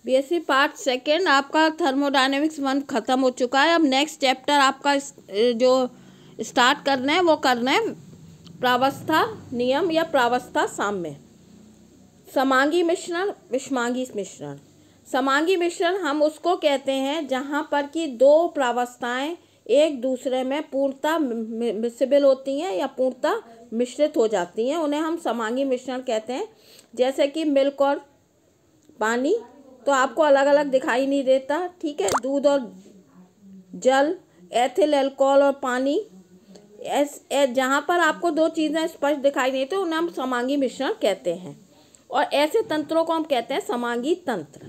BSc part second आपका thermodynamics 1 ख़त्म हो चुका है। अब नेक्स्ट चैप्टर आपका जो स्टार्ट करना है वो करना है प्रावस्था नियम या प्रावस्था साम्य। समांगी मिश्रण, विषमांगी मिश्रण। समांगी मिश्रण हम उसको कहते हैं जहाँ पर कि दो प्रावस्थाएं एक दूसरे में पूर्णतः मिसिबल होती हैं या पूर्णतः मिश्रित हो जाती हैं, उन्हें हम समांगी मिश्रण कहते हैं। जैसे कि मिल्क और पानी तो आपको अलग अलग दिखाई नहीं देता, ठीक है। दूध और जल, एथिल अल्कोहल और पानी, जहाँ पर आपको दो चीज़ें स्पष्ट दिखाई नहीं देती उन्हें हम समांगी मिश्रण कहते हैं। और ऐसे तंत्रों को हम कहते हैं समांगी तंत्र।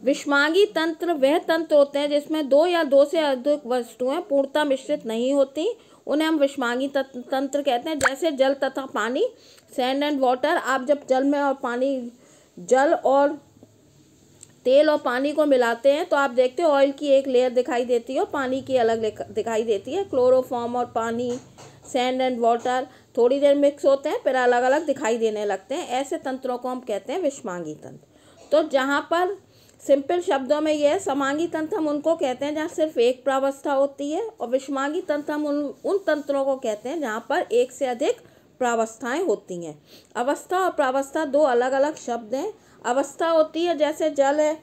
विषमांगी तंत्र वह तंत्र होते हैं जिसमें दो या दो से अधिक वस्तुएं पूर्णतः मिश्रित नहीं होती, उन्हें हम विषमांगी तंत्र कहते हैं। जैसे जल तथा पानी, सैंड एंड वाटर। आप जब जल में और पानी, जल और तेल और पानी को मिलाते हैं तो आप देखते हो ऑयल की एक लेयर दिखाई देती है और पानी की अलग दिखाई देती है। क्लोरोफॉर्म और पानी, सैंड एंड वाटर थोड़ी देर मिक्स होते हैं फिर अलग अलग दिखाई देने लगते हैं। ऐसे तंत्रों को हम कहते हैं विषमांगी तंत्र। तो जहाँ पर सिंपल शब्दों में यह समांगी तंत्र हम उनको कहते हैं जहाँ सिर्फ एक प्रावस्था होती है, और विषमांगी तंत्र हम उन तंत्रों को कहते हैं जहाँ पर एक से अधिक प्रावस्थाएं होती हैं। अवस्था और प्रावस्था दो अलग अलग शब्द हैं। अवस्था होती है जैसे जल है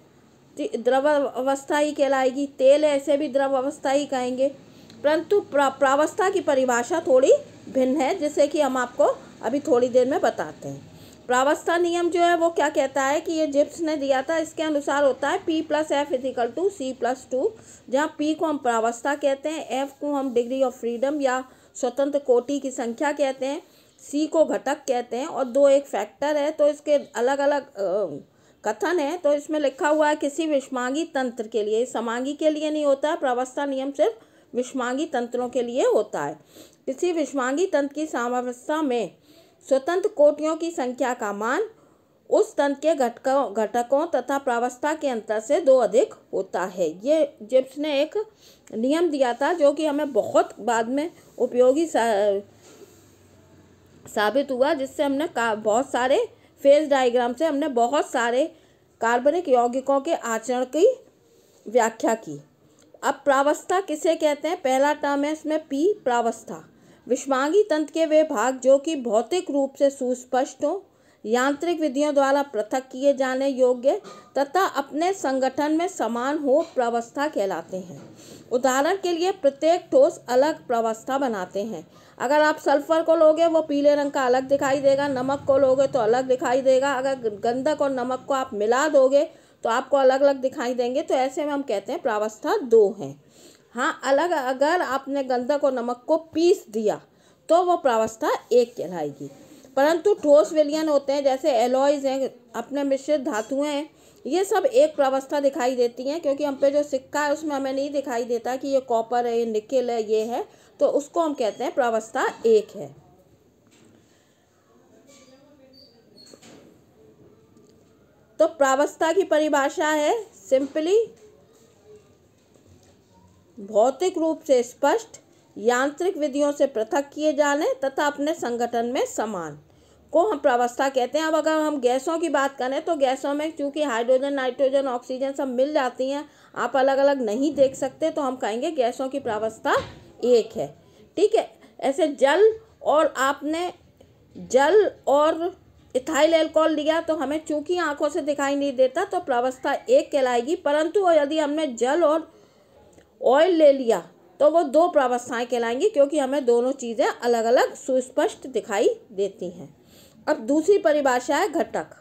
द्रव अवस्था ही कहलाएगी, तेल है ऐसे भी द्रव अवस्था ही कहेंगे, परंतु प्रावस्था की परिभाषा थोड़ी भिन्न है जिसे कि हम आपको अभी थोड़ी देर में बताते हैं। प्रावस्था नियम जो है वो क्या कहता है कि ये जिप्स ने दिया था, इसके अनुसार होता है P+F=C+2, जहाँ P को हम प्रावस्था कहते हैं, F को हम डिग्री ऑफ फ्रीडम या स्वतंत्र कोटि की संख्या कहते हैं, C को घटक कहते हैं और 2 एक फैक्टर है। तो इसके अलग अलग कथन है। तो इसमें लिखा हुआ है किसी विषमांगी तंत्र के लिए, समांगी के लिए नहीं होता है। प्रावस्था नियम सिर्फ विषमांगी तंत्रों के लिए होता है। किसी विषमांगी तंत्र की साम्यावस्था में स्वतंत्र कोटियों की संख्या का मान उस तंत्र के घटकों तथा प्रावस्था के अंतर से 2 अधिक होता है। ये जिप्स ने एक नियम दिया था जो कि हमें बहुत बाद में उपयोगी साबित हुआ, जिससे हमने बहुत सारे फेज डायग्राम से हमने बहुत सारे कार्बनिक यौगिकों के आचरण की व्याख्या की। अब प्रावस्था किसे कहते हैं? पहला टर्म है इसमें P, प्रावस्था। विषमांगी तंत्र के वे भाग जो कि भौतिक रूप से सुस्पष्ट हो, यांत्रिक विधियों द्वारा पृथक किए जाने योग्य तथा अपने संगठन में समान हो, प्रावस्था कहलाते हैं। उदाहरण के लिए प्रत्येक ठोस अलग प्रावस्था बनाते हैं। अगर आप सल्फर को लोगे वो पीले रंग का अलग दिखाई देगा, नमक को लोगे तो अलग दिखाई देगा, अगर गंधक और नमक को आप मिला दोगे तो आपको अलग अलग दिखाई देंगे। तो ऐसे में हम कहते हैं प्रावस्था 2 हैं। हाँ, अलग अगर आपने गंधक और नमक को पीस दिया तो वो प्रावस्था 1 कहलाएगी। परंतु ठोस विलयन होते हैं जैसे एलॉयज हैं, अपने मिश्रित धातुएं हैं, ये सब एक प्रावस्था दिखाई देती हैं, क्योंकि हम पे जो सिक्का है उसमें हमें नहीं दिखाई देता कि ये कॉपर है, ये निकेल है, ये है, तो उसको हम कहते हैं प्रावस्था 1 है। तो प्रावस्था की परिभाषा है सिंपली भौतिक रूप से स्पष्ट, यांत्रिक विधियों से पृथक किए जाने तथा अपने संगठन में समान को हम प्रावस्था कहते हैं। अब अगर हम गैसों की बात करें तो गैसों में चूंकि हाइड्रोजन, नाइट्रोजन, ऑक्सीजन सब मिल जाती हैं, आप अलग अलग नहीं देख सकते, तो हम कहेंगे गैसों की प्रावस्था 1 है, ठीक है। ऐसे जल और आपने जल और इथाइल अल्कोहल लिया तो हमें चूंकि आंखों से दिखाई नहीं देता तो प्रावस्था 1 कहलाएगी, परंतु यदि हमने जल और ऑयल ले लिया तो वो 2 प्रावस्थाएं कहलाएंगी, क्योंकि हमें दोनों चीज़ें अलग अलग सुस्पष्ट दिखाई देती हैं। अब दूसरी परिभाषा है घटक।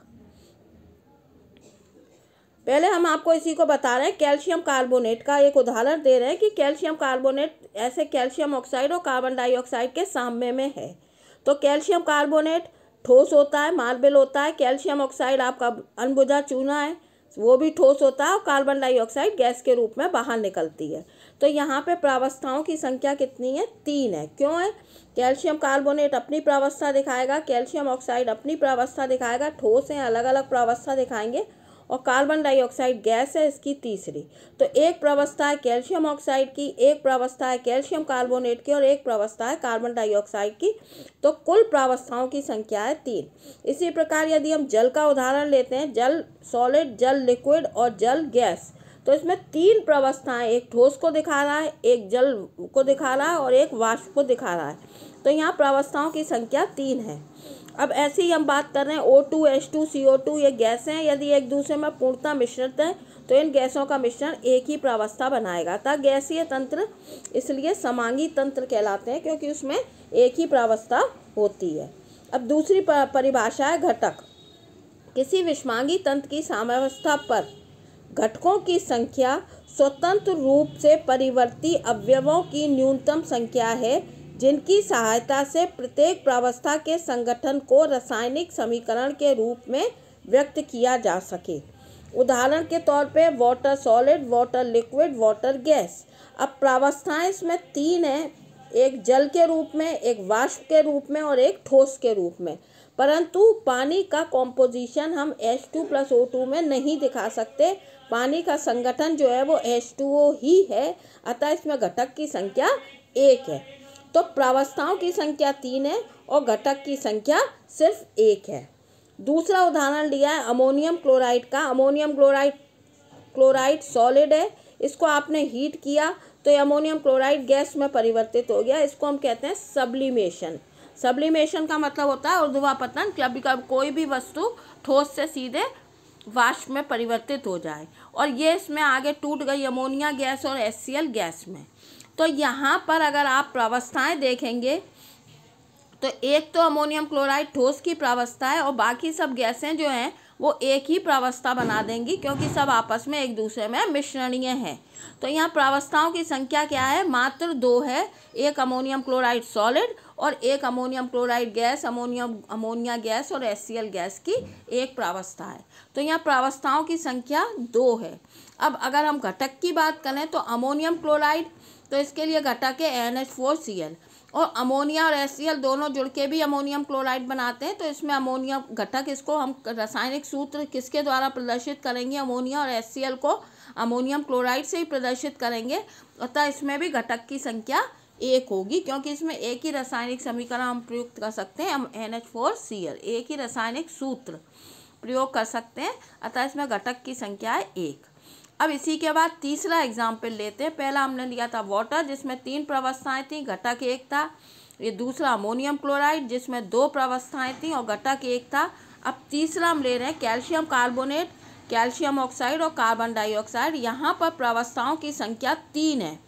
पहले हम आपको इसी को बता रहे हैं, कैल्शियम कार्बोनेट का एक उदाहरण दे रहे हैं कि कैल्शियम कार्बोनेट ऐसे कैल्शियम ऑक्साइड और कार्बन डाइऑक्साइड के साम्य में है। तो कैल्शियम कार्बोनेट ठोस होता है, मार्बल होता है। कैल्शियम ऑक्साइड आपका अनबुझा चूना है, वो भी ठोस होता है, और कार्बन डाइऑक्साइड गैस के रूप में बाहर निकलती है। तो यहाँ पे प्रावस्थाओं की संख्या कितनी है? 3 है। क्यों है? कैल्शियम कार्बोनेट अपनी प्रावस्था दिखाएगा, कैल्शियम ऑक्साइड अपनी प्रावस्था दिखाएगा, ठोस हैं अलग अलग प्रावस्था दिखाएंगे, और कार्बन डाइऑक्साइड गैस है इसकी तीसरी। तो एक प्रवस्था है कैल्शियम ऑक्साइड की, एक प्रवस्था है कैल्शियम कार्बोनेट की और एक प्रवस्था है कार्बन डाइऑक्साइड की। तो कुल प्रावस्थाओं की संख्या है 3। इसी प्रकार यदि हम जल का उदाहरण लेते हैं, जल सॉलिड, जल लिक्विड और जल गैस, तो इसमें 3 प्रवस्थाएं, एक ठोस को दिखा रहा है, एक जल को दिखा रहा है और एक वाष्प को दिखा रहा है। तो यहाँ प्रावस्थाओं की संख्या 3 है। अब ऐसे ही हम बात कर रहे हैं O2, H2, CO2, ये गैसें हैं, यदि एक दूसरे में पूर्णतः मिश्रित हैं तो इन गैसों का मिश्रण एक ही प्रावस्था बनाएगा। अतः गैसीय तंत्र इसलिए समांगी तंत्र कहलाते हैं क्योंकि उसमें एक ही प्रावस्था होती है। अब दूसरी परिभाषा है घटक। किसी विषमांगी तंत्र की साम्यावस्था पर घटकों की संख्या स्वतंत्र रूप से परिवर्ती अवयवों की न्यूनतम संख्या है जिनकी सहायता से प्रत्येक प्रावस्था के संगठन को रासायनिक समीकरण के रूप में व्यक्त किया जा सके। उदाहरण के तौर पे water solid, water liquid, water gas. अब प्रावस्थाएं इसमें 3 हैं, एक जल के रूप में, एक वाष्प के रूप में और एक ठोस के रूप में। परंतु पानी का कॉम्पोजिशन हम H2+O2 में नहीं दिखा सकते। पानी का संगठन जो है वो H2O ही है, अतः इसमें घटक की संख्या 1 है। तो प्रावस्थाओं की संख्या 3 है और घटक की संख्या सिर्फ 1 है। दूसरा उदाहरण लिया है अमोनियम क्लोराइड का। अमोनियम क्लोराइड सॉलिड है, इसको आपने हीट किया तो ये अमोनियम क्लोराइड गैस में परिवर्तित हो गया। इसको हम कहते हैं सब्लिमेशन। सब्लिमेशन का मतलब होता है ऊर्ध्वापतन, कभी कभी कोई भी वस्तु ठोस से सीधे वाष्प में परिवर्तित हो जाए, और ये इसमें आगे टूट गई अमोनिया गैस और HCl गैस में। तो यहाँ पर अगर आप प्रावस्थाएं देखेंगे तो एक तो अमोनियम क्लोराइड ठोस की प्रावस्था है और बाकी सब गैसें जो हैं वो एक ही प्रावस्था बना देंगी क्योंकि सब आपस में एक दूसरे में मिश्रणीय हैं। तो यहाँ प्रावस्थाओं की संख्या क्या है, मात्र 2 है। एक अमोनियम क्लोराइड सॉलिड और एक ammonium chloride gas, ammonia gas और HCl गैस की एक प्रावस्था है। तो यहाँ प्रावस्थाओं की संख्या 2 है। अब अगर हम घटक की बात करें तो अमोनियम क्लोराइड, तो इसके लिए घटक है NH4Cl, और अमोनिया और HCl दोनों जुड़ के भी अमोनियम क्लोराइड बनाते हैं। तो इसमें अमोनिया घटक, इसको हम रासायनिक सूत्र किसके द्वारा प्रदर्शित करेंगे, अमोनिया और HCl को अमोनियम क्लोराइड से ही प्रदर्शित करेंगे। अतः इसमें भी घटक की संख्या 1 होगी क्योंकि इसमें एक ही रासायनिक समीकरण हम प्रयुक्त कर सकते हैं, NH4Cl, एक ही रासायनिक सूत्र प्रयोग कर सकते हैं। अतः इसमें घटक की संख्या है 1। अब इसी के बाद तीसरा एग्जाम्पल लेते हैं। पहला हमने लिया था वाटर जिसमें 3 प्रावस्थाएं थी, घटक 1 था। ये दूसरा अमोनियम क्लोराइड जिसमें 2 प्रावस्थाएं थी और घटक 1 था। अब तीसरा हम ले रहे हैं कैल्शियम कार्बोनेट, कैल्शियम ऑक्साइड और कार्बन डाइऑक्साइड। यहाँ पर प्रावस्थाओं की संख्या 3 है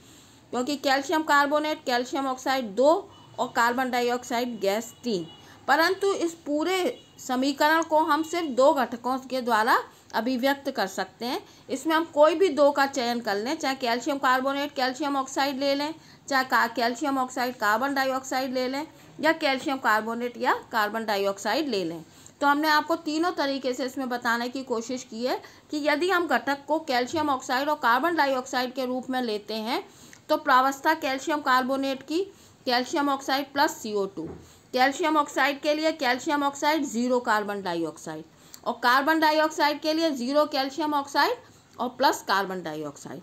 क्योंकि कैल्शियम कार्बोनेट, कैल्शियम ऑक्साइड 2 और कार्बन डाइऑक्साइड गैस 3। परंतु इस पूरे समीकरण को हम सिर्फ 2 घटकों के द्वारा अभिव्यक्त कर सकते हैं। इसमें हम कोई भी 2 का चयन कर लें, चाहे कैल्शियम कार्बोनेट कैल्शियम ऑक्साइड ले लें, चाहे कैल्शियम ऑक्साइड कार्बन डाइऑक्साइड ले लें, या कैल्शियम कार्बोनेट या कार्बन डाइऑक्साइड ले लें। तो हमने आपको तीनों तरीके से इसमें बताने की कोशिश की है कि यदि हम घटक को कैल्शियम ऑक्साइड और कार्बन डाइऑक्साइड के रूप में लेते हैं तो प्रावस्था कैल्शियम कार्बोनेट की calcium oxide plus CO2, calcium oxide के लिए कैल्शियम ऑक्साइड 0 कार्बन डाइऑक्साइड, और कार्बन डाइऑक्साइड के लिए 0 कैल्शियम ऑक्साइड और प्लस कार्बन डाइऑक्साइड।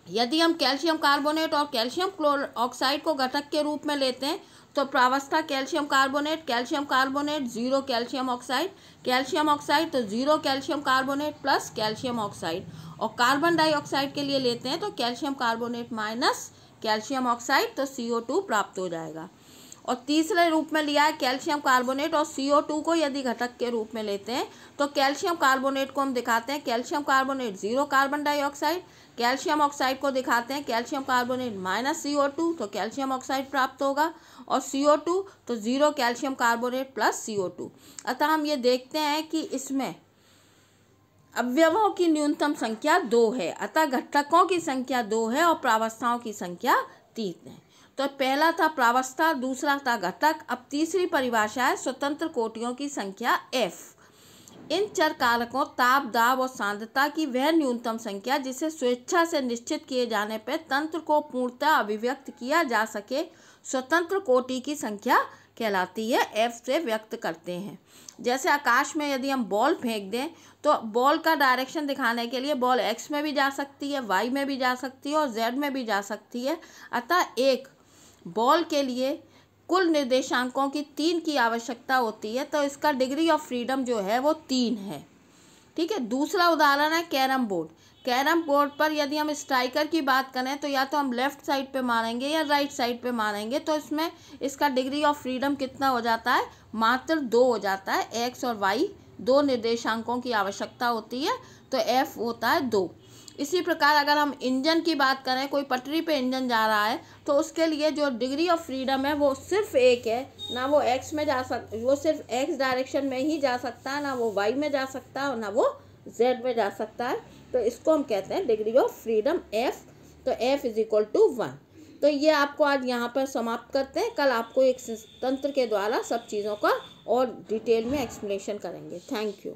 यदि हम कैल्शियम कार्बोनेट और कैल्शियम ऑक्साइड को घटक के रूप में लेते हैं तो प्रावस्था कैल्शियम कार्बोनेट 0 कैल्शियम ऑक्साइड तो 0 calcium carbonate plus calcium oxide, और कार्बन डाइऑक्साइड के लिए लेते हैं तो calcium carbonate minus calcium oxide तो CO2 प्राप्त हो जाएगा। और तीसरे रूप में लिया है कैल्शियम कार्बोनेट और CO2 को यदि घटक के रूप में लेते हैं तो कैल्शियम कार्बोनेट को हम दिखाते हैं calcium carbonate 0 carbon dioxide, calcium oxide को दिखाते हैं कैल्शियम कार्बोनेट माइनस CO2 तो कैल्शियम ऑक्साइड प्राप्त होगा, और CO2 तो 0 कैल्शियम कार्बोनेट प्लस CO2। अतः हम ये देखते हैं कि इसमें अवयवों की न्यूनतम संख्या 2 है, अतः घटकों की संख्या 2 है और प्रावस्थाओं की संख्या 3 है। तो पहला था प्रावस्था, दूसरा था घटक। अब तीसरी परिभाषा है स्वतंत्र कोटियों की संख्या F। इन चर कारकों ताप, दाब और सांद्रता की वह न्यूनतम संख्या जिसे स्वेच्छा से निश्चित किए जाने पर तंत्र को पूर्णतः अभिव्यक्त किया जा सके स्वतंत्र कोटि की संख्या कहलाती है, एफ से व्यक्त करते हैं। जैसे आकाश में यदि हम बॉल फेंक दें तो बॉल का डायरेक्शन दिखाने के लिए बॉल एक्स में भी जा सकती है, वाई में भी जा सकती है और जेड में भी जा सकती है। अतः एक बॉल के लिए कुल निर्देशांकों की 3 की आवश्यकता होती है, तो इसका डिग्री ऑफ फ्रीडम जो है वो 3 है। ठीक है। दूसरा उदाहरण है कैरम बोर्ड। कैरम बोर्ड पर यदि हम स्ट्राइकर की बात करें तो या तो हम लेफ्ट साइड पे मारेंगे या राइट साइड पे मारेंगे, तो इसमें इसका डिग्री ऑफ फ्रीडम कितना हो जाता है, मात्र 2 हो जाता है। एक्स और वाई 2 निर्देशांकों की आवश्यकता होती है, तो एफ होता है 2। इसी प्रकार अगर हम इंजन की बात करें, कोई पटरी पे इंजन जा रहा है तो उसके लिए जो डिग्री ऑफ फ्रीडम है वो सिर्फ 1 है। ना वो एक्स में वो सिर्फ एक्स डायरेक्शन में ही जा सकता है, ना वो वाई में जा सकता है और ना वो जेड में जा सकता है। तो इसको हम कहते हैं डिग्री ऑफ फ्रीडम एफ। तो एफ इज इक्वल टू 1। तो ये आपको आज यहाँ पर समाप्त करते हैं। कल आपको एक तंत्र के द्वारा सब चीज़ों का और डिटेल में एक्सप्लेनेशन करेंगे। Thank you.